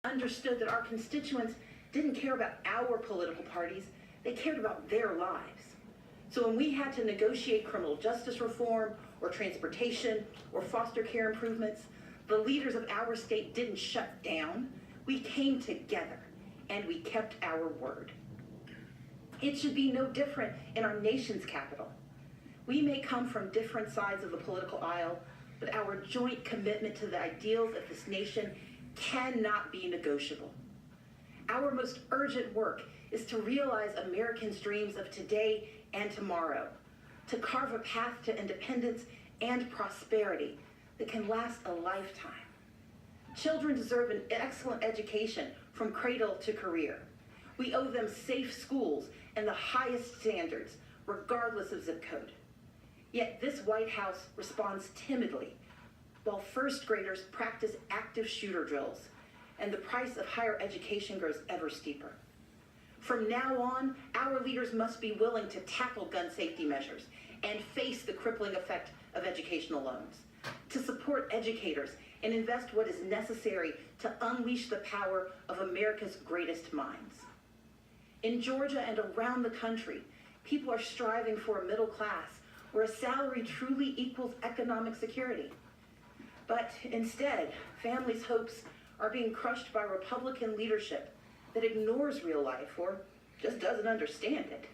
understood that our constituents didn't care about our political parties, they cared about their lives. So when we had to negotiate criminal justice reform, or transportation, or foster care improvements, the leaders of our state didn't shut down. We came together, and we kept our word. It should be no different in our nation's capital. We may come from different sides of the political aisle, but our joint commitment to the ideals of this nation cannot be negotiable. Our most urgent work is to realize Americans' dreams of today and tomorrow, to carve a path to independence and prosperity that can last a lifetime. Children deserve an excellent education from cradle to career. We owe them safe schools and the highest standards, regardless of zip code. Yet this White House responds timidly, while first graders practice active shooter drills, and the price of higher education grows ever steeper. From now on, our leaders must be willing to tackle gun safety measures and face the crippling effect of educational loans, to support educators and invest what is necessary to unleash the power of America's greatest minds. In Georgia and around the country, people are striving for a middle class where a salary truly equals economic security. But instead, families' hopes are being crushed by Republican leadership that ignores real life or just doesn't understand it.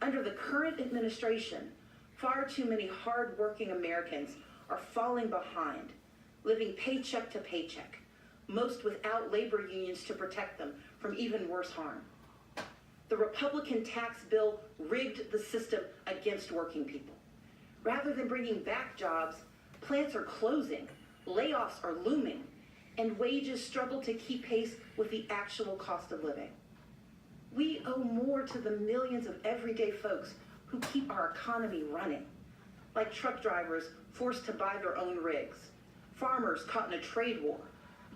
Under the current administration, far too many hard-working Americans are falling behind, living paycheck to paycheck, most without labor unions to protect them from even worse harm. The Republican tax bill rigged the system against working people. Rather than bringing back jobs, plants are closing, layoffs are looming, and wages struggle to keep pace with the actual cost of living. We owe more to the millions of everyday folks who keep our economy running, like truck drivers forced to buy their own rigs, farmers caught in a trade war,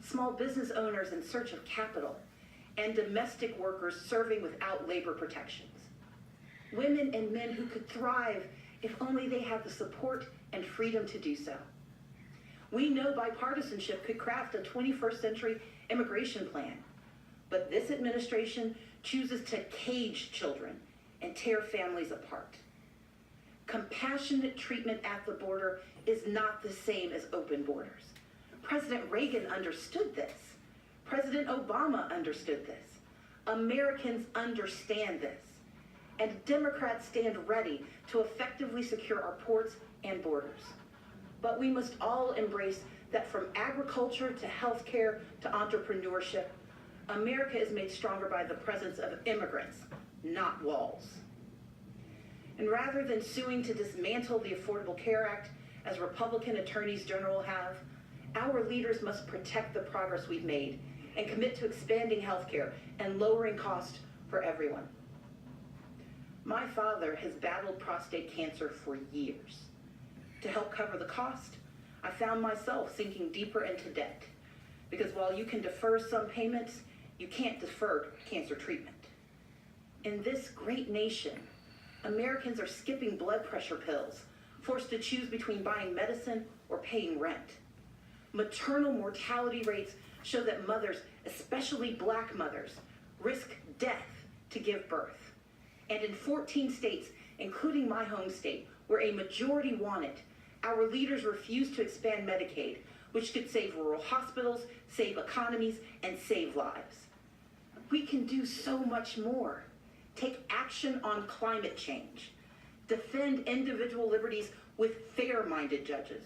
small business owners in search of capital, and domestic workers serving without labor protections. Women and men who could thrive if only they had the support and freedom to do so. We know bipartisanship could craft a 21st century immigration plan, but this administration chooses to cage children and tear families apart. Compassionate treatment at the border is not the same as open borders. President Reagan understood this. President Obama understood this. Americans understand this. And Democrats stand ready to effectively secure our ports and borders. But we must all embrace that from agriculture to healthcare to entrepreneurship, America is made stronger by the presence of immigrants, not walls. And rather than suing to dismantle the Affordable Care Act, as Republican attorneys general have, our leaders must protect the progress we've made and commit to expanding healthcare and lowering costs for everyone. My father has battled prostate cancer for years. To help cover the cost, I found myself sinking deeper into debt, because while you can defer some payments, you can't defer cancer treatment. In this great nation, Americans are skipping blood pressure pills, forced to choose between buying medicine or paying rent. Maternal mortality rates show that mothers, especially Black mothers, risk death to give birth. And in 14 states, including my home state, where a majority want it, our leaders refuse to expand Medicaid, which could save rural hospitals, save economies, and save lives. We can do so much more. Take action on climate change. Defend individual liberties with fair-minded judges.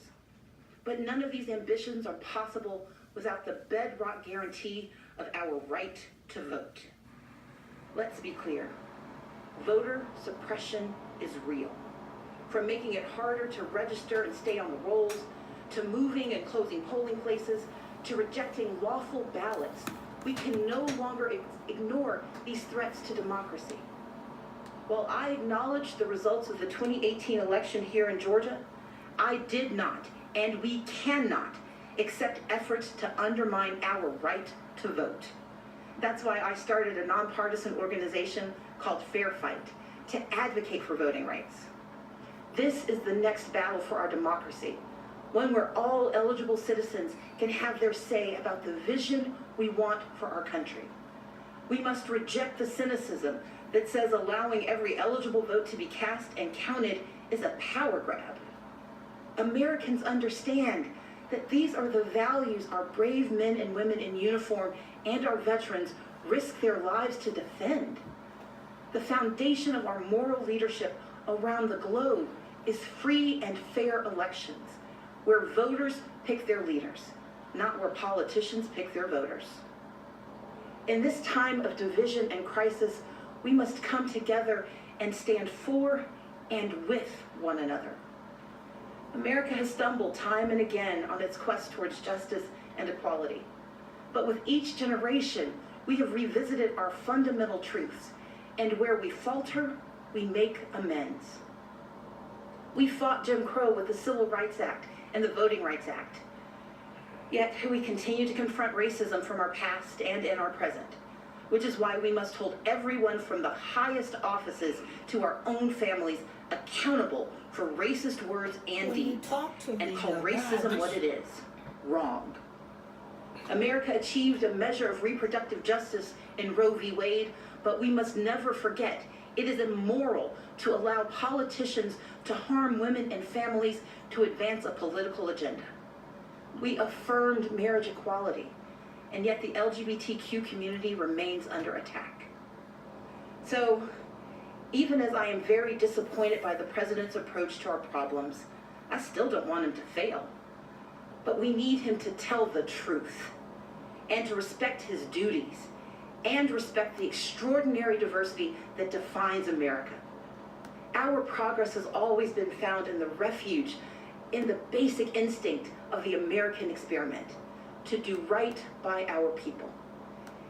But none of these ambitions are possible without the bedrock guarantee of our right to vote. Let's be clear. Voter suppression is real. From making it harder to register and stay on the rolls, to moving and closing polling places, to rejecting lawful ballots, we can no longer ignore these threats to democracy. While I acknowledge the results of the 2018 election here in Georgia, I did not, and we cannot, accept efforts to undermine our right to vote. That's why I started a nonpartisan organization called Fair Fight to advocate for voting rights. This is the next battle for our democracy, one where all eligible citizens can have their say about the vision we want for our country. We must reject the cynicism that says allowing every eligible vote to be cast and counted is a power grab. Americans understand that these are the values our brave men and women in uniform and our veterans risk their lives to defend. The foundation of our moral leadership around the globe is free and fair elections, where voters pick their leaders, not where politicians pick their voters. In this time of division and crisis, we must come together and stand for and with one another. America has stumbled time and again on its quest towards justice and equality. But with each generation, we have revisited our fundamental truths, and where we falter, we make amends. We fought Jim Crow with the Civil Rights Act and the Voting Rights Act. Yet we continue to confront racism from our past and in our present, which is why we must hold everyone from the highest offices to our own families accountable for racist words and deeds, and call racism what it is: wrong. America achieved a measure of reproductive justice in Roe v. Wade, but we must never forget it is immoral to allow politicians to harm women and families to advance a political agenda. We affirmed marriage equality, and yet the LGBTQ community remains under attack. So, even as I am very disappointed by the president's approach to our problems, I still don't want him to fail. But we need him to tell the truth, and to respect his duties, and respect the extraordinary diversity that defines America. Our progress has always been found in the refuge, in the basic instinct of the American experiment, to do right by our people.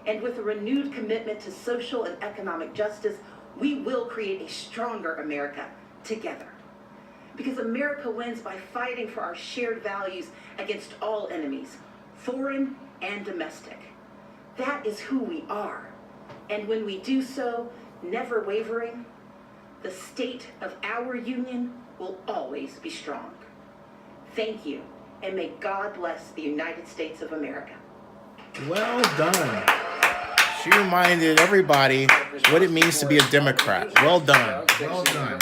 And with a renewed commitment to social and economic justice, we will create a stronger America together. Because America wins by fighting for our shared values against all enemies, foreign and domestic. That is who we are. And when we do so, never wavering, the state of our union will always be strong. Thank you, and may God bless the United States of America. Well done. She reminded everybody what it means to be a Democrat. Well done. Well done.